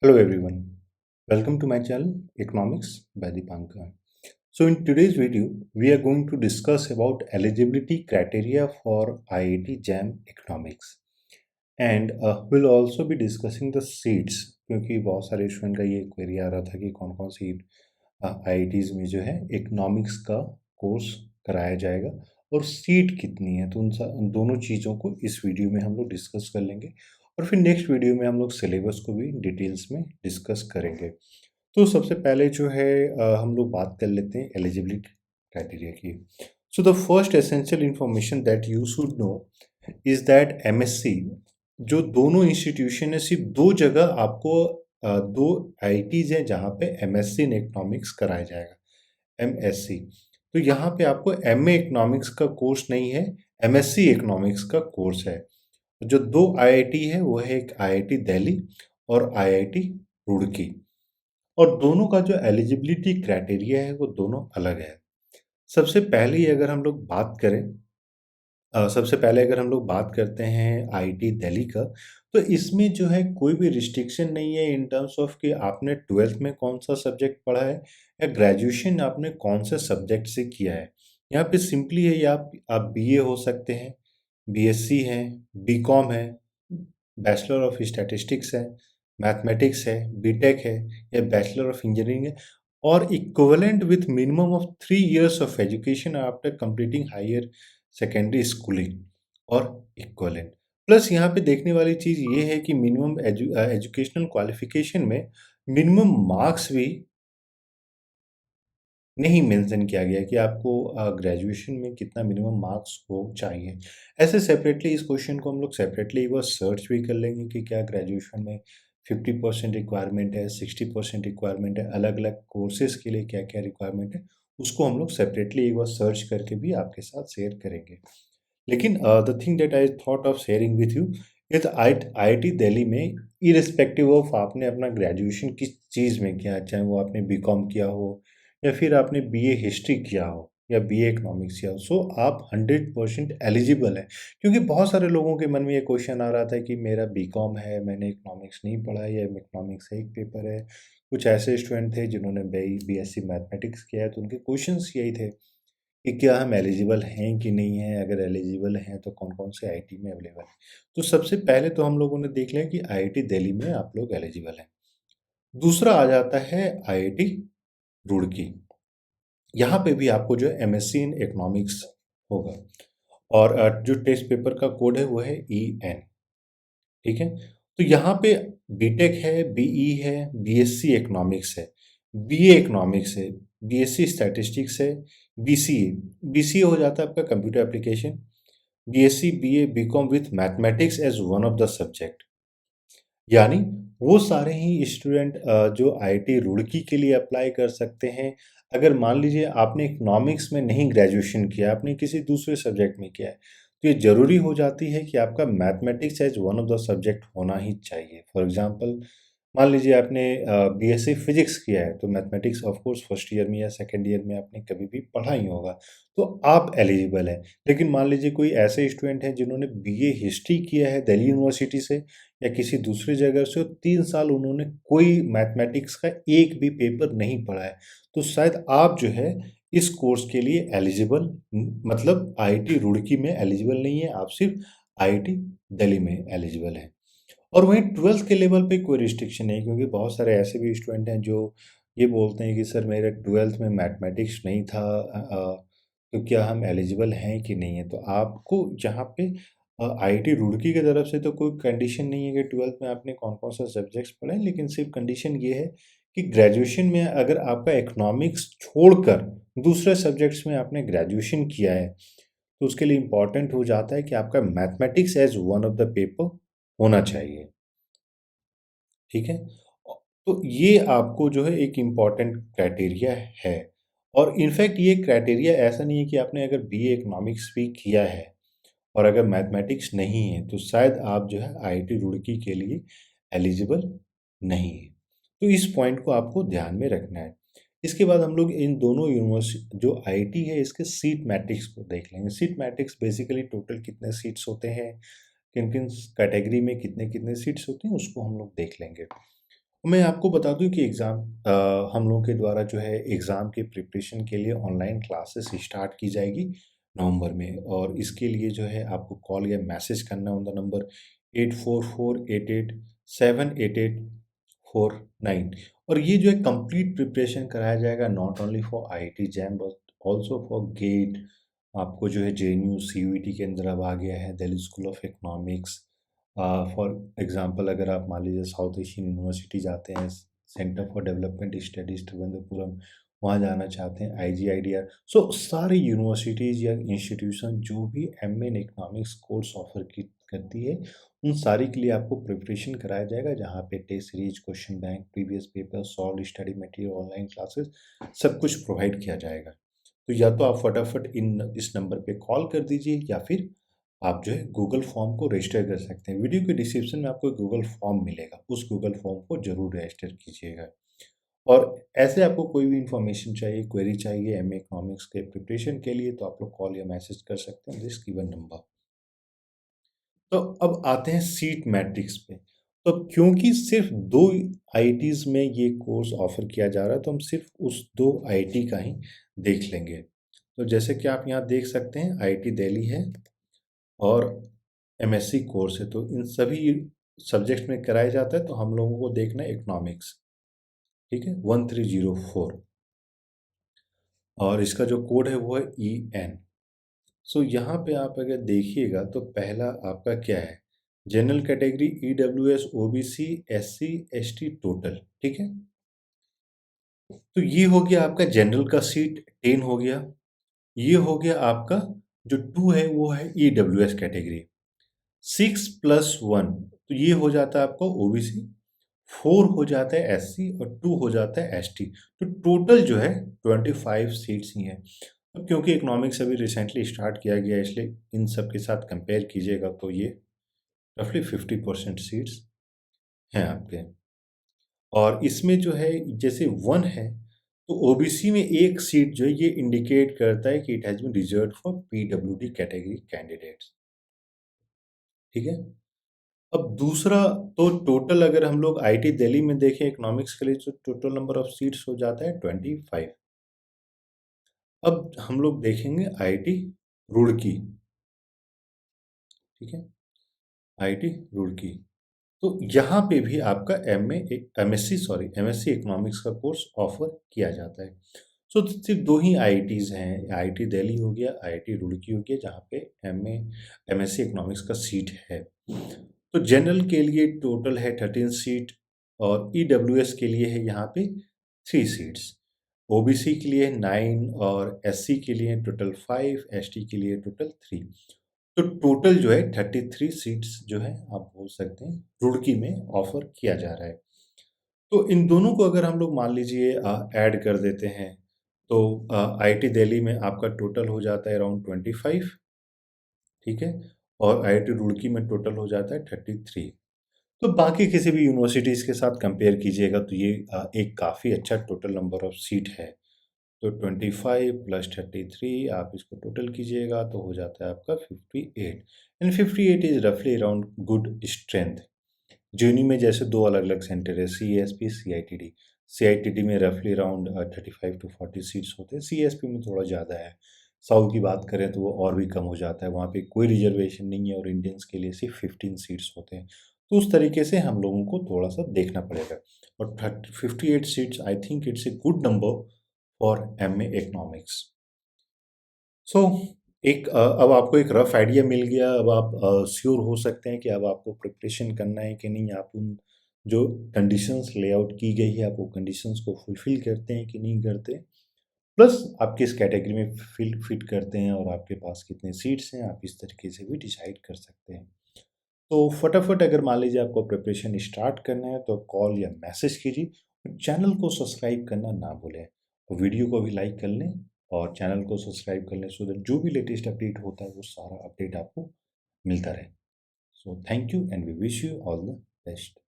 Hello everyone, welcome to my channel Economics by Dipankar. So in today's video, we are going to discuss about eligibility criteria for IIT JAM Economics and we'll also be discussing the seats क्योंकि बहुत सारे student का ये query आ रहा था कि कौन कौन सी IITs में जो है इकोनॉमिक्स का कोर्स कराया जाएगा और सीट कितनी है तो उन दोनों चीज़ों को इस वीडियो में हम लोग डिस्कस कर लेंगे और फिर नेक्स्ट वीडियो में हम लोग सिलेबस को भी डिटेल्स में डिस्कस करेंगे। तो सबसे पहले जो है हम लोग बात कर लेते हैं एलिजिबिलिटी क्राइटेरिया की। So the first essential information that you should know is that MSc जो दोनों इंस्टीट्यूशन है सिर्फ दो जगह आपको दो आईआईटीज हैं जहाँ पे एमएससी इन इकोनॉमिक्स कराया जाएगा एमएससी। तो यहाँ पे आपको एमए इकोनॉमिक्स का कोर्स नहीं है, एमएससी इकोनॉमिक्स का कोर्स है। जो दो आईआईटी है वो है एक आईआईटी दिल्ली और आईआईटी रुड़की और दोनों का जो एलिजिबिलिटी क्राइटेरिया है वो दोनों अलग है। सबसे पहले ही अगर हम लोग बात करें सबसे पहले अगर हम लोग बात करते हैं आईआईटी दिल्ली का तो इसमें जो है कोई भी रिस्ट्रिक्शन नहीं है इन टर्म्स ऑफ कि आपने 12th में कौन सा सब्जेक्ट पढ़ा है या ग्रेजुएशन आपने कौन से सब्जेक्ट से किया है। यहाँ पे सिंपली है या आप बीए हो सकते हैं, बीएससी है, बीकॉम है, बैचलर ऑफ स्टैटिस्टिक्स है, मैथमेटिक्स है, बीटेक है या बैचलर ऑफ इंजीनियरिंग है और equivalent with minimum of 3 years of education after completing higher secondary schooling और इक्विवेलेंट। प्लस यहाँ पे देखने वाली चीज़ ये है कि मिनिमम एजुकेशनल क्वालिफिकेशन में मिनिमम मार्क्स भी नहीं मेंशन किया गया कि आपको ग्रेजुएशन में कितना मिनिमम मार्क्स हो चाहिए। ऐसे सेपरेटली इस क्वेश्चन को हम लोग सेपरेटली एक बार सर्च भी कर लेंगे कि क्या ग्रेजुएशन में 50% रिक्वायरमेंट है, 60% रिक्वायरमेंट है, अलग-अलग कोर्सेज़ के लिए क्या-क्या रिक्वायरमेंट है, उसको हम लोग सेपरेटली एक बार सर्च करके भी आपके साथ शेयर करेंगे। लेकिन the thing that I thought of sharing with you is IIT Delhi में इर्रेस्पेक्टिव ऑफ आपने अपना ग्रेजुएशन किस चीज़ में किया, चाहे वो आपने बीकॉम किया हो या फिर आपने बीए हिस्ट्री किया हो या बीए इकोनॉमिक्स किया हो, सो आप 100% एलिजिबल हैं। क्योंकि बहुत सारे लोगों के मन में ये क्वेश्चन आ रहा था कि मेरा बीकॉम है, मैंने इकोनॉमिक्स नहीं पढ़ा है या इकोनॉमिक्स का एक पेपर है। कुछ ऐसे स्टूडेंट थे जिन्होंने बीएससी मैथमेटिक्स किया है तो उनके क्वेश्चंस यही थे कि क्या हम एलिजिबल हैं कि नहीं हैं, अगर एलिजिबल हैं तो कौन-कौन से आईआईटी में अवेलेबल है। तो सबसे पहले तो हम लोगों ने देख लिया कि आईआईटी दिल्ली में आप लोग एलिजिबल हैं। दूसरा आ जाता है आईआईटी रुड़की। यहाँ पे भी आपको जो है एमएससी इन इकोनॉमिक्स होगा और जो टेस्ट पेपर का कोड है वो है ईएन, ठीक है? तो यहाँ पे बीटेक है, बीई है, बीएससी इकोनॉमिक्स है, बीए इकोनॉमिक्स है, बीएससी स्टैटिस्टिक्स है, बीसीए। बीसीए हो जाता है आपका computer application, BSc, BA, BCom with mathematics as one of the subject. यानी वो सारे ही स्टूडेंट जो आईआईटी रुड़की के लिए अप्लाई कर सकते हैं। अगर मान लीजिए आपने इकोनॉमिक्स में नहीं ग्रेजुएशन किया, आपने किसी दूसरे सब्जेक्ट में किया है, तो ये ज़रूरी हो जाती है कि आपका mathematics as one of the subject होना ही चाहिए। फॉर एग्ज़ाम्पल मान लीजिए आपने बीएससी फिजिक्स किया है, तो mathematics of course first year में या सेकंड ईयर में आपने कभी भी पढ़ा ही होगा, तो आप एलिजिबल हैं। लेकिन मान लीजिए कोई ऐसे स्टूडेंट हैं जिन्होंने बीए हिस्ट्री किया है दिल्ली यूनिवर्सिटी से या किसी दूसरी जगह से और 3 साल उन्होंने कोई मैथमेटिक्स का एक भी पेपर नहीं पढ़ा है, तो शायद आप जो है इस कोर्स के लिए एलिजिबल मतलब आईआईटी रुड़की में एलिजिबल नहीं है, आप सिर्फ आईआईटी दिल्ली में एलिजिबल हैं। और वहीं 12th के लेवल पे कोई रिस्ट्रिक्शन नहीं, क्योंकि बहुत सारे ऐसे भी स्टूडेंट हैं जो ये बोलते हैं कि सर मेरा 12th में मैथमेटिक्स नहीं था, तो क्या हम एलिजिबल हैं कि नहीं है। तो आपको यहाँ पे आईआईटी रुड़की की तरफ से तो कोई कंडीशन नहीं है कि 12th में आपने कौन कौन सा सब्जेक्ट्स पढ़े हैं, लेकिन सिर्फ कंडीशन ये है कि ग्रेजुएशन में अगर आपका इकोनॉमिक्स छोड़कर दूसरे सब्जेक्ट्स में आपने ग्रेजुएशन किया है तो उसके लिए इम्पॉर्टेंट हो जाता है कि आपका mathematics as one of the paper होना चाहिए, ठीक है? तो ये आपको जो है एक इम्पॉर्टेंट क्राइटेरिया है और इनफैक्ट ये क्राइटेरिया ऐसा नहीं है कि आपने अगर बीए इकोनॉमिक्स भी किया है और अगर मैथमेटिक्स नहीं है, तो शायद आप जो है आईआईटी रुड़की के लिए एलिजिबल नहीं है। तो इस पॉइंट को आपको ध्यान में रखना है। इसके बाद हम लोग इन दोनों जो आईआईटी है इसके सीट मैट्रिक्स को देख लेंगे। सीट मैट्रिक्स बेसिकली टोटल कितने सीट्स होते हैं, किन-किन कैटेगरी में कितने-कितने सीट्स होते हैं, उसको हम लोग देख लेंगे। मैं आपको बता दूँ कि हम लोगों के द्वारा जो है एग्ज़ाम की प्रिपरेशन के लिए ऑनलाइन क्लासेस स्टार्ट की जाएगी नवंबर में, और इसके लिए जो है आपको कॉल या मैसेज करना ऑन द नंबर 8448878849। और ये जो है कंप्लीट प्रिपरेशन कराया जाएगा not only for IIT JAM but also for GATE. आपको जो है जेएनयू सीयूईटी के अंदर अब आ गया है, Delhi school of economics. For example अगर आप मान लीजिए साउथ एशियन यूनिवर्सिटी जाते हैं, centre for development studies Trivendrapuram, वहाँ जाना चाहते हैं, आईजीआईडीआर, सो सारी यूनिवर्सिटीज़ या इंस्टीट्यूशन जो भी MA in economics course offer की करती है, उन सारी के लिए आपको प्रिपरेशन कराया जाएगा, जहाँ पे test series, question bank, previous paper solve, study material, online classes, सब कुछ प्रोवाइड किया जाएगा। तो या तो आप फटाफट इन इस नंबर पे कॉल कर दीजिए, या फिर आप जो है गूगल फॉर्म को रजिस्टर कर सकते हैं। वीडियो के डिस्क्रिप्शन में आपको गूगल फॉर्म मिलेगा, उस गूगल फॉर्म को ज़रूर रजिस्टर कीजिएगा। और ऐसे आपको कोई भी इन्फॉर्मेशन चाहिए, क्वेरी चाहिए एमए इकोनॉमिक्स के प्रिपरेशन के लिए, तो आप लोग कॉल या मैसेज कर सकते हैं दिस गिवन नंबर। तो अब आते हैं सीट मैट्रिक्स पे। तो क्योंकि सिर्फ 2 आईआईटीज़ में ये कोर्स ऑफ़र किया जा रहा है, तो हम सिर्फ उस 2 आईआईटी का ही देख लेंगे। तो जैसे कि आप यहाँ देख सकते हैं, आईआईटी दिल्ली है और एमएससी कोर्स है, तो इन सभी सब्जेक्ट में कराया जाता है। तो हम लोगों को देखना है इकोनॉमिक्स, ठीक है, 1304, और इसका जो कोड है वो है EN। सो यहाँ पे आप अगर देखिएगा तो पहला आपका क्या है, general category EWS OBC SC ST total, ठीक है। तो ये हो गया आपका जनरल का सीट 10 हो गया। ये हो गया आपका जो 2 है वो है ईडब्ल्यूएस कैटेगरी। 6 प्लस 1 तो ये हो जाता है आपका ओबीसी, 4 हो जाता है एससी और 2 हो जाता है एसटी। तो टोटल जो है 25 सीट्स ही हैं। अब क्योंकि इकोनॉमिक्स अभी रिसेंटली स्टार्ट किया गया है, इसलिए इन सब के साथ कंपेयर कीजिएगा तो ये रफली 50% सीट्स हैं आपके। और इसमें जो है जैसे 1 है, तो ओबीसी में एक सीट जो है ये इंडिकेट करता है कि it has been reserved for PWD category candidates, ठीक है। अब दूसरा, तो टोटल अगर हम लोग आईआईटी दिल्ली में देखें इकोनॉमिक्स के लिए, तो टोटल नंबर ऑफ सीट्स हो जाता है 25। अब हम लोग देखेंगे आईआईटी रुड़की, ठीक है, आईआईटी रुड़की। तो यहाँ पे भी आपका एमएससी इकोनॉमिक्स का कोर्स ऑफर किया जाता है। सो सिर्फ 2 ही आईआईटीज़ हैं, आईआईटी दिल्ली हो गया, आईआईटी रुड़की हो गया, जहाँ पे एमएससी इकोनॉमिक्स का सीट है। तो जनरल के लिए टोटल है 13 सीट, और ईडब्ल्यूएस के लिए है यहाँ पे 3 सीट्स। ओबीसी के लिए 9 और एससी के लिए टोटल 5, एसटी के लिए टोटल 3। तो टोटल जो है 33 सीट्स जो है आप बोल सकते हैं रुड़की में ऑफर किया जा रहा है। तो इन दोनों को अगर हम लोग मान लीजिए ऐड कर देते हैं, तो आईआईटी दिल्ली में आपका टोटल हो जाता है अराउंड 25, ठीक है, और आईआईटी रुड़की में टोटल हो जाता है 33। तो बाकी किसी भी यूनिवर्सिटीज़ के साथ कंपेयर कीजिएगा तो ये एक काफ़ी अच्छा टोटल नंबर ऑफ सीट है। तो 25 प्लस 33 आप इसको टोटल कीजिएगा तो हो जाता है आपका 58, एंड 58 इज़ रफली अराउंड गुड स्ट्रेंथ। जेएनयू में जैसे 2 अलग-अलग सेंटर है, सीएसपी, सीआईटीडी। सीआईटीडी में रफली अराउंड 35 टू 40 सीट्स होते हैं, सीएसपी में थोड़ा ज़्यादा है। साउथ की बात करें तो वो और भी कम हो जाता है, वहाँ पे कोई रिजर्वेशन नहीं है और इंडियंस के लिए सिर्फ 15 सीट्स होते हैं। तो उस तरीके से हम लोगों को थोड़ा-सा देखना पड़ेगा, और 58 seats I think it's a good number for MA economics. So अब आपको एक रफ आइडिया मिल गया। अब आप श्योर हो सकते हैं कि अब आपको प्रिपरेशन करना है कि नहीं, आप उन जो कंडीशंस लेआउट की गई है, आप वो कंडीशंस को फुलफिल करते हैं कि नहीं करते, प्लस आप किस कैटेगरी में फिट करते हैं और आपके पास कितने सीट्स हैं, आप इस तरीके से भी डिसाइड कर सकते हैं। तो फटाफट अगर मान लीजिए आपको प्रिपरेशन स्टार्ट करना है तो कॉल या मैसेज कीजिए, और चैनल को सब्सक्राइब करना ना भूलें। तो वीडियो को भी लाइक कर लें और चैनल को सब्सक्राइब कर लें, सो दैट जो भी लेटेस्ट अपडेट होता है वो सारा अपडेट आपको मिलता रहे। So thank you and we wish you all the best.